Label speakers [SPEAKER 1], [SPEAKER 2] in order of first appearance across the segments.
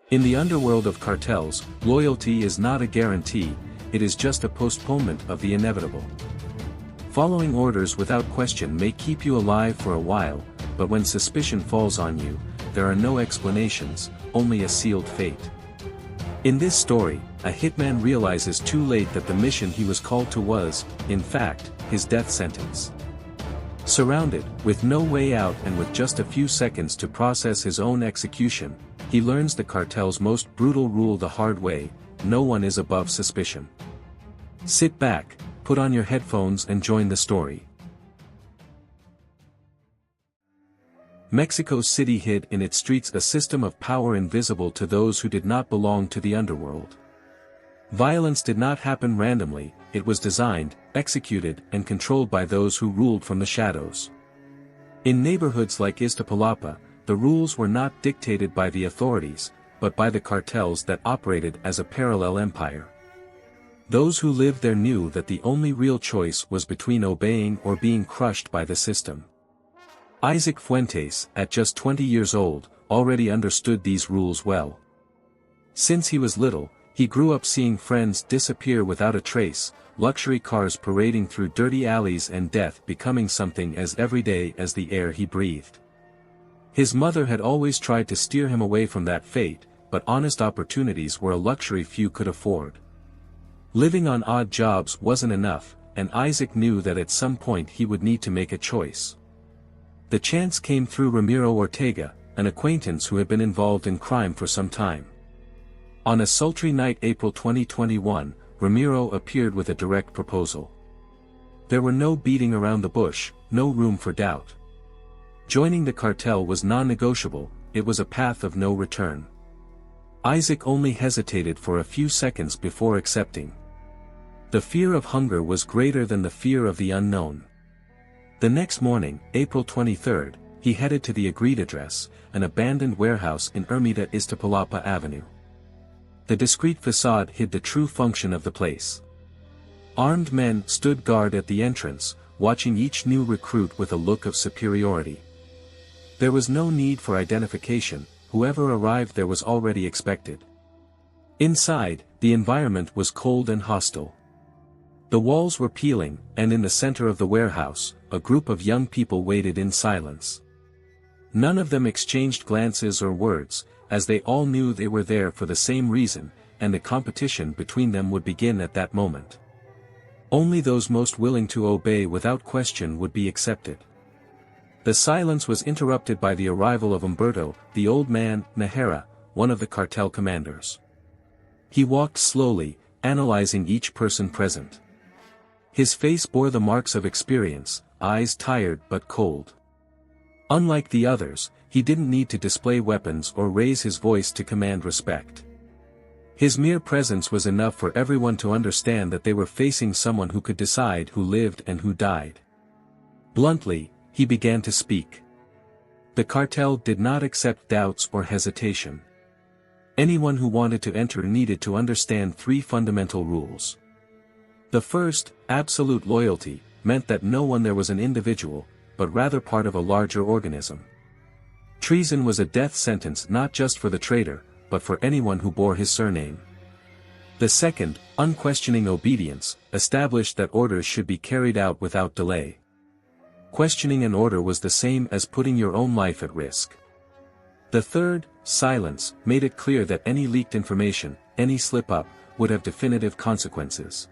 [SPEAKER 1] In the underworld of cartels, loyalty is not a guarantee, it is just a postponement of the inevitable. Following orders without question may keep you alive for a while, but when suspicion falls on you, there are no explanations, only a sealed fate. In this story, a hitman realizes too late that the mission he was called to was, in fact, his death sentence. Surrounded, with no way out and with just a few seconds to process his own execution, he learns the cartel's most brutal rule the hard way: no one is above suspicion. Sit back, put on your headphones and join the story. Mexico City hid in its streets a system of power invisible to those who did not belong to the underworld. Violence did not happen randomly, it was designed, executed, and controlled by those who ruled from the shadows. In neighborhoods like Iztapalapa, the rules were not dictated by the authorities, but by the cartels that operated as a parallel empire. Those who lived there knew that the only real choice was between obeying or being crushed by the system. Isaac Fuentes, at just 20 years old, already understood these rules well. Since he was little, he grew up seeing friends disappear without a trace, luxury cars parading through dirty alleys and death becoming something as everyday as the air he breathed. His mother had always tried to steer him away from that fate, but honest opportunities were a luxury few could afford. Living on odd jobs wasn't enough, and Isaac knew that at some point he would need to make a choice. The chance came through Ramiro Ortega, an acquaintance who had been involved in crime for some time. On a sultry night April 2021, Ramiro appeared with a direct proposal. There were no beating around the bush, no room for doubt. Joining the cartel was non-negotiable, it was a path of no return. Isaac only hesitated for a few seconds before accepting. The fear of hunger was greater than the fear of the unknown. The next morning, April 23, he headed to the agreed address, an abandoned warehouse in Ermita Iztapalapa Avenue. The discreet facade hid the true function of the place. Armed men stood guard at the entrance, watching each new recruit with a look of superiority. There was no need for identification, whoever arrived there was already expected. Inside, the environment was cold and hostile. The walls were peeling, and in the center of the warehouse, a group of young people waited in silence. None of them exchanged glances or words, as they all knew they were there for the same reason, and the competition between them would begin at that moment. Only those most willing to obey without question would be accepted. The silence was interrupted by the arrival of Humberto, the old man, Najera, one of the cartel commanders. He walked slowly, analyzing each person present. His face bore the marks of experience, eyes tired but cold. Unlike the others, he didn't need to display weapons or raise his voice to command respect. His mere presence was enough for everyone to understand that they were facing someone who could decide who lived and who died. Bluntly, he began to speak. The cartel did not accept doubts or hesitation. Anyone who wanted to enter needed to understand three fundamental rules. The first, absolute loyalty, meant that no one there was an individual, but rather part of a larger organism. Treason was a death sentence not just for the traitor, but for anyone who bore his surname. The second, unquestioning obedience, established that orders should be carried out without delay. Questioning an order was the same as putting your own life at risk. The third, silence, made it clear that any leaked information, any slip-up, would have definitive consequences.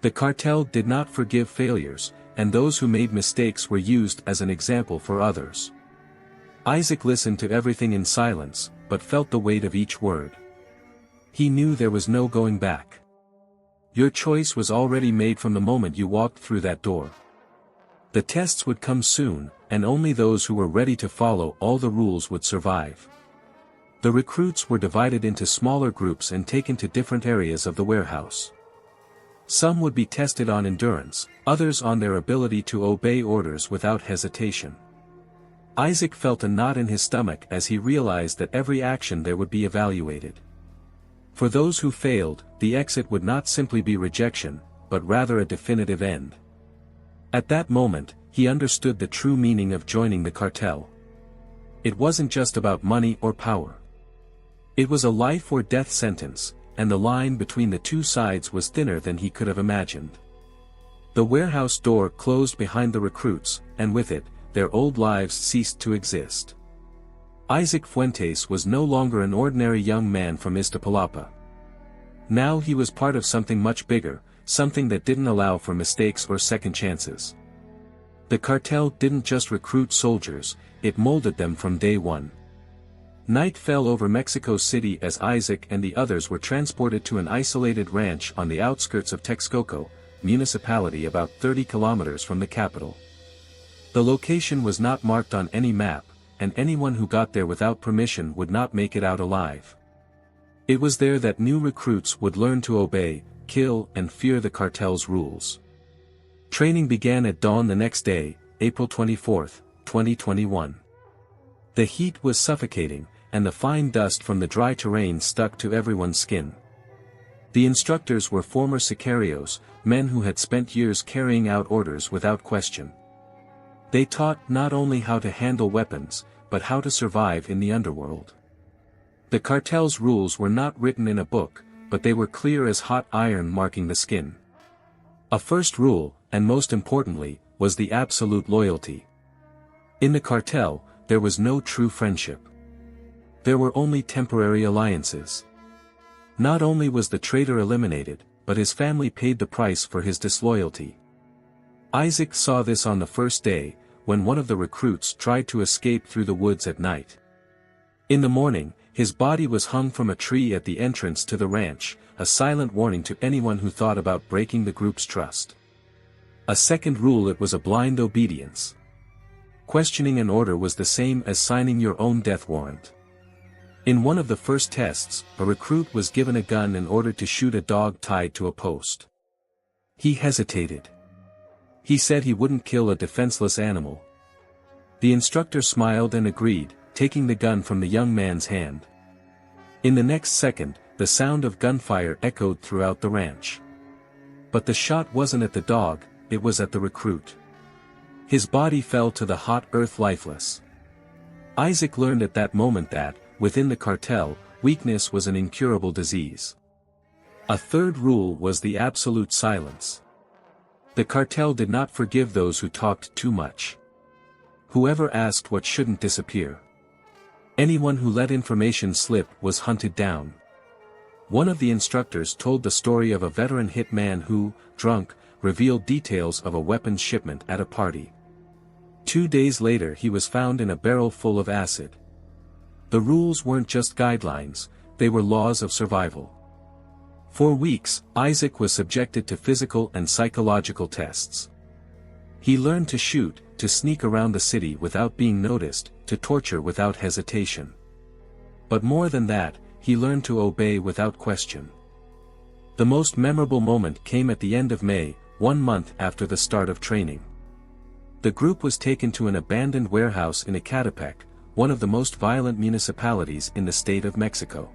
[SPEAKER 1] The cartel did not forgive failures, and those who made mistakes were used as an example for others. Isaac listened to everything in silence, but felt the weight of each word. He knew there was no going back. Your choice was already made from the moment you walked through that door. The tests would come soon, and only those who were ready to follow all the rules would survive. The recruits were divided into smaller groups and taken to different areas of the warehouse. Some would be tested on endurance, others on their ability to obey orders without hesitation. Isaac felt a knot in his stomach as he realized that every action there would be evaluated. For those who failed, the exit would not simply be rejection, but rather a definitive end. At that moment, he understood the true meaning of joining the cartel. It wasn't just about money or power. It was a life or death sentence, and the line between the two sides was thinner than he could have imagined. The warehouse door closed behind the recruits, and with it, their old lives ceased to exist. Isaac Fuentes was no longer an ordinary young man from Iztapalapa. Now he was part of something much bigger, something that didn't allow for mistakes or second chances. The cartel didn't just recruit soldiers, it molded them from day one. Night fell over Mexico City as Isaac and the others were transported to an isolated ranch on the outskirts of Texcoco, municipality about 30 kilometers from the capital. The location was not marked on any map, and anyone who got there without permission would not make it out alive. It was there that new recruits would learn to obey, kill, and fear the cartel's rules. Training began at dawn the next day, April 24, 2021. The heat was suffocating, and the fine dust from the dry terrain stuck to everyone's skin. The instructors were former sicarios, men who had spent years carrying out orders without question. They taught not only how to handle weapons, but how to survive in the underworld. The cartel's rules were not written in a book, but they were clear as hot iron marking the skin. A first rule, and most importantly, was the absolute loyalty. In the cartel, there was no true friendship. There were only temporary alliances. Not only was the traitor eliminated, but his family paid the price for his disloyalty. Isaac saw this on the first day, when one of the recruits tried to escape through the woods at night. In the morning, his body was hung from a tree at the entrance to the ranch, a silent warning to anyone who thought about breaking the group's trust. A second rule: it was a blind obedience. Questioning an order was the same as signing your own death warrant. In one of the first tests, a recruit was given a gun in order to shoot a dog tied to a post. He hesitated. He said he wouldn't kill a defenseless animal. The instructor smiled and agreed, taking the gun from the young man's hand. In the next second, the sound of gunfire echoed throughout the ranch. But the shot wasn't at the dog, it was at the recruit. His body fell to the hot earth lifeless. Isaac learned at that moment that, within the cartel, weakness was an incurable disease. A third rule was the absolute silence. The cartel did not forgive those who talked too much. Whoever asked what shouldn't disappear. Anyone who let information slip was hunted down. One of the instructors told the story of a veteran hitman who, drunk, revealed details of a weapons shipment at a party. 2 days later he was found in a barrel full of acid. The rules weren't just guidelines, they were laws of survival. For weeks, Isaac was subjected to physical and psychological tests. He learned to shoot, to sneak around the city without being noticed, to torture without hesitation. But more than that, he learned to obey without question. The most memorable moment came at the end of May, 1 month after the start of training. The group was taken to an abandoned warehouse in Ecatepec, one of the most violent municipalities in the state of Mexico.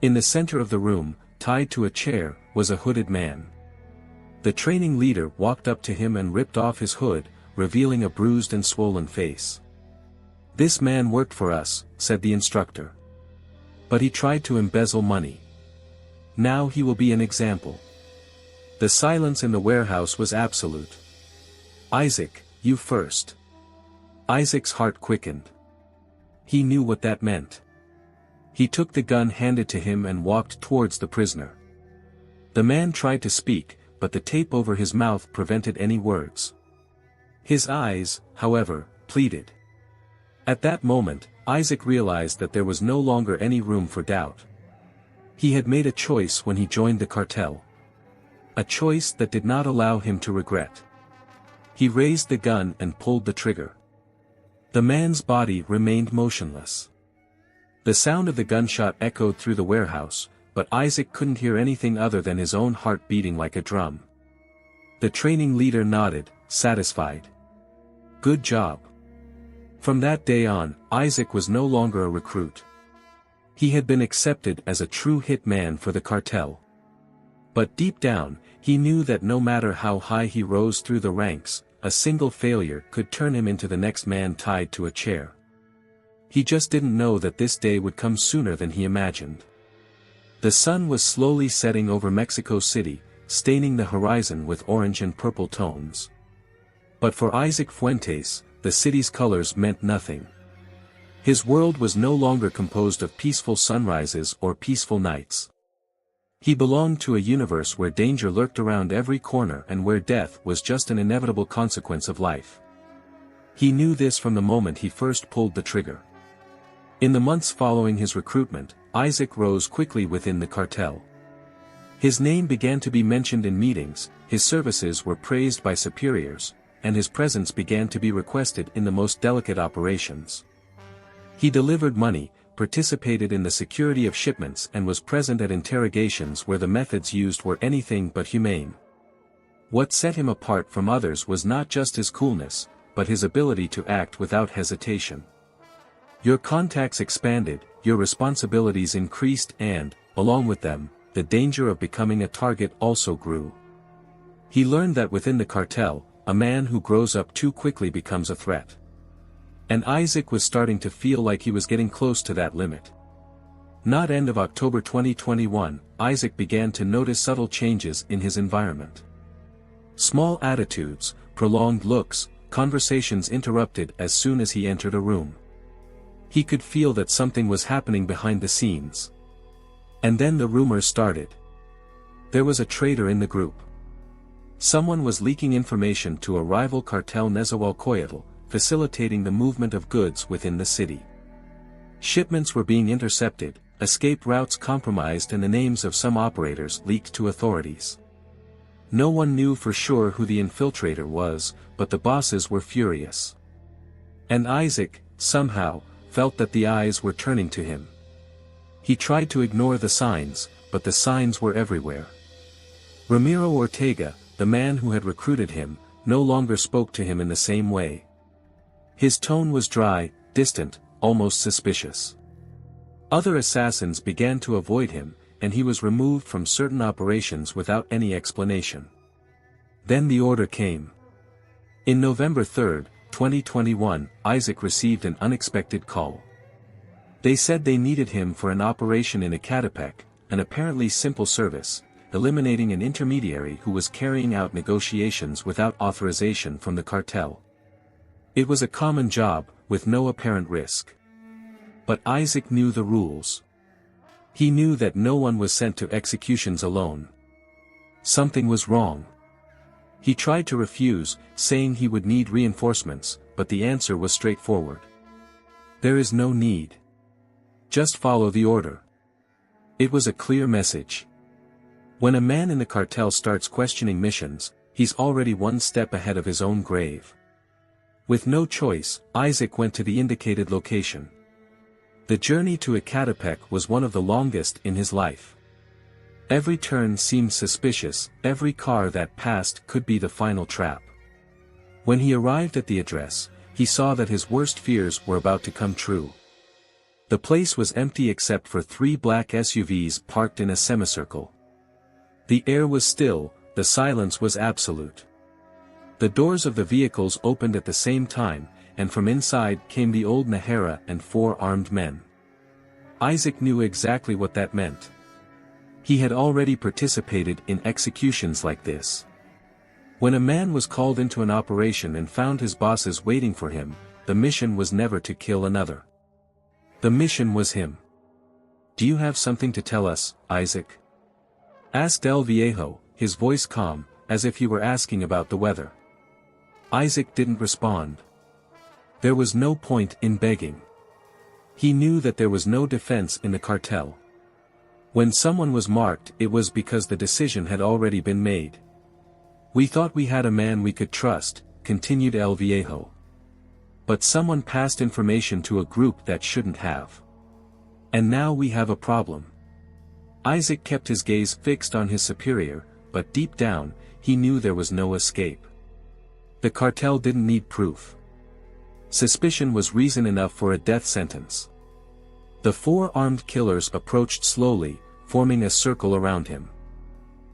[SPEAKER 1] In the center of the room, tied to a chair, was a hooded man. The training leader walked up to him and ripped off his hood, revealing a bruised and swollen face. "This man worked for us," said the instructor. "But he tried to embezzle money. Now he will be an example." The silence in the warehouse was absolute. "Isaac, you first." Isaac's heart quickened. He knew what that meant. He took the gun handed to him and walked towards the prisoner. The man tried to speak, but the tape over his mouth prevented any words. His eyes, however, pleaded. At that moment, Isaac realized that there was no longer any room for doubt. He had made a choice when he joined the cartel. A choice that did not allow him to regret. He raised the gun and pulled the trigger. The man's body remained motionless. The sound of the gunshot echoed through the warehouse, but Isaac couldn't hear anything other than his own heart beating like a drum. The training leader nodded, satisfied. "Good job." From that day on, Isaac was no longer a recruit. He had been accepted as a true hitman for the cartel. But deep down, he knew that no matter how high he rose through the ranks, a single failure could turn him into the next man tied to a chair. He just didn't know that this day would come sooner than he imagined. The sun was slowly setting over Mexico City, staining the horizon with orange and purple tones. But for Isaac Fuentes, the city's colors meant nothing. His world was no longer composed of peaceful sunrises or peaceful nights. He belonged to a universe where danger lurked around every corner and where death was just an inevitable consequence of life. He knew this from the moment he first pulled the trigger. In the months following his recruitment, Isaac rose quickly within the cartel. His name began to be mentioned in meetings, his services were praised by superiors, and his presence began to be requested in the most delicate operations. He delivered money, participated in the security of shipments and was present at interrogations where the methods used were anything but humane. What set him apart from others was not just his coolness, but his ability to act without hesitation. Your contacts expanded, your responsibilities increased and, along with them, the danger of becoming a target also grew. He learned that within the cartel, a man who grows up too quickly becomes a threat. And Isaac was starting to feel like he was getting close to that limit. Not end of October 2021, Isaac began to notice subtle changes in his environment. Small attitudes, prolonged looks, conversations interrupted as soon as he entered a room. He could feel that something was happening behind the scenes. And then the rumors started. There was a traitor in the group. Someone was leaking information to a rival cartel Nezahualcóyotl, facilitating the movement of goods within the city. Shipments were being intercepted, escape routes compromised and the names of some operators leaked to authorities. No one knew for sure who the infiltrator was, but the bosses were furious. And Isaac, somehow, felt that the eyes were turning to him. He tried to ignore the signs, but the signs were everywhere. Ramiro Ortega, the man who had recruited him, no longer spoke to him in the same way. His tone was dry, distant, almost suspicious. Other assassins began to avoid him, and he was removed from certain operations without any explanation. Then the order came. In November 3, 2021, Isaac received an unexpected call. They said they needed him for an operation in Ecatepec, an apparently simple service, eliminating an intermediary who was carrying out negotiations without authorization from the cartel. It was a common job, with no apparent risk. But Isaac knew the rules. He knew that no one was sent to executions alone. Something was wrong. He tried to refuse, saying he would need reinforcements, but the answer was straightforward. There is no need. Just follow the order. It was a clear message. When a man in the cartel starts questioning missions, he's already one step ahead of his own grave. With no choice, Isaac went to the indicated location. The journey to Ecatepec was one of the longest in his life. Every turn seemed suspicious, every car that passed could be the final trap. When he arrived at the address, he saw that his worst fears were about to come true. The place was empty except for 3 black SUVs parked in a semicircle. The air was still, the silence was absolute. The doors of the vehicles opened at the same time, and from inside came the old Nahara and 4 armed men. Isaac knew exactly what that meant. He had already participated in executions like this. When a man was called into an operation and found his bosses waiting for him, the mission was never to kill another. The mission was him. "Do you have something to tell us, Isaac?" asked El Viejo, his voice calm, as if he were asking about the weather. Isaac didn't respond. There was no point in begging. He knew that there was no defense in the cartel. When someone was marked, it was because the decision had already been made. "We thought we had a man we could trust," continued El Viejo. "But someone passed information to a group that shouldn't have. And now we have a problem." Isaac kept his gaze fixed on his superior, but deep down, he knew there was no escape. The cartel didn't need proof. Suspicion was reason enough for a death sentence. The 4 armed killers approached slowly, forming a circle around him.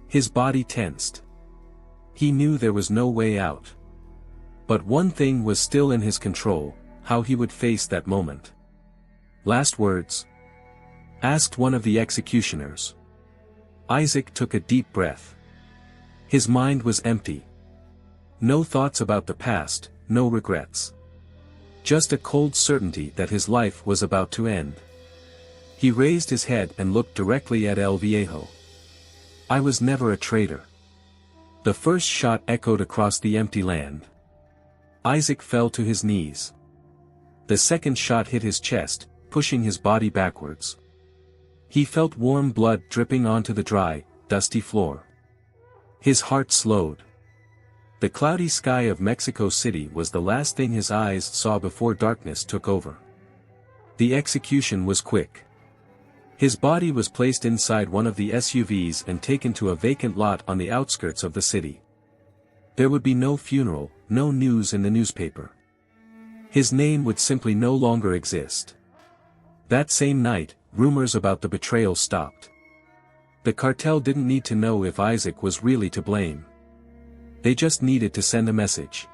[SPEAKER 1] His body tensed. He knew there was no way out. But one thing was still in his control, how he would face that moment. Last words? Asked one of the executioners. Isaac took a deep breath. His mind was empty. No thoughts about the past, no regrets. Just a cold certainty that his life was about to end. He raised his head and looked directly at El Viejo. I was never a traitor. The first shot echoed across the empty land. Isaac fell to his knees. The second shot hit his chest, pushing his body backwards. He felt warm blood dripping onto the dry, dusty floor. His heart slowed. The cloudy sky of Mexico City was the last thing his eyes saw before darkness took over. The execution was quick. His body was placed inside one of the SUVs and taken to a vacant lot on the outskirts of the city. There would be no funeral, no news in the newspaper. His name would simply no longer exist. That same night, rumors about the betrayal stopped. The cartel didn't need to know if Isaac was really to blame. They just needed to send a message.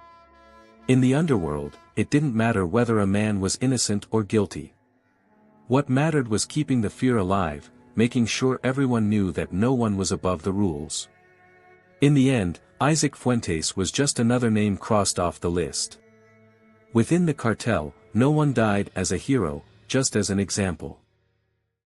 [SPEAKER 1] In the underworld, it didn't matter whether a man was innocent or guilty. What mattered was keeping the fear alive, making sure everyone knew that no one was above the rules. In the end, Isaac Fuentes was just another name crossed off the list. Within the cartel, no one died as a hero, just as an example.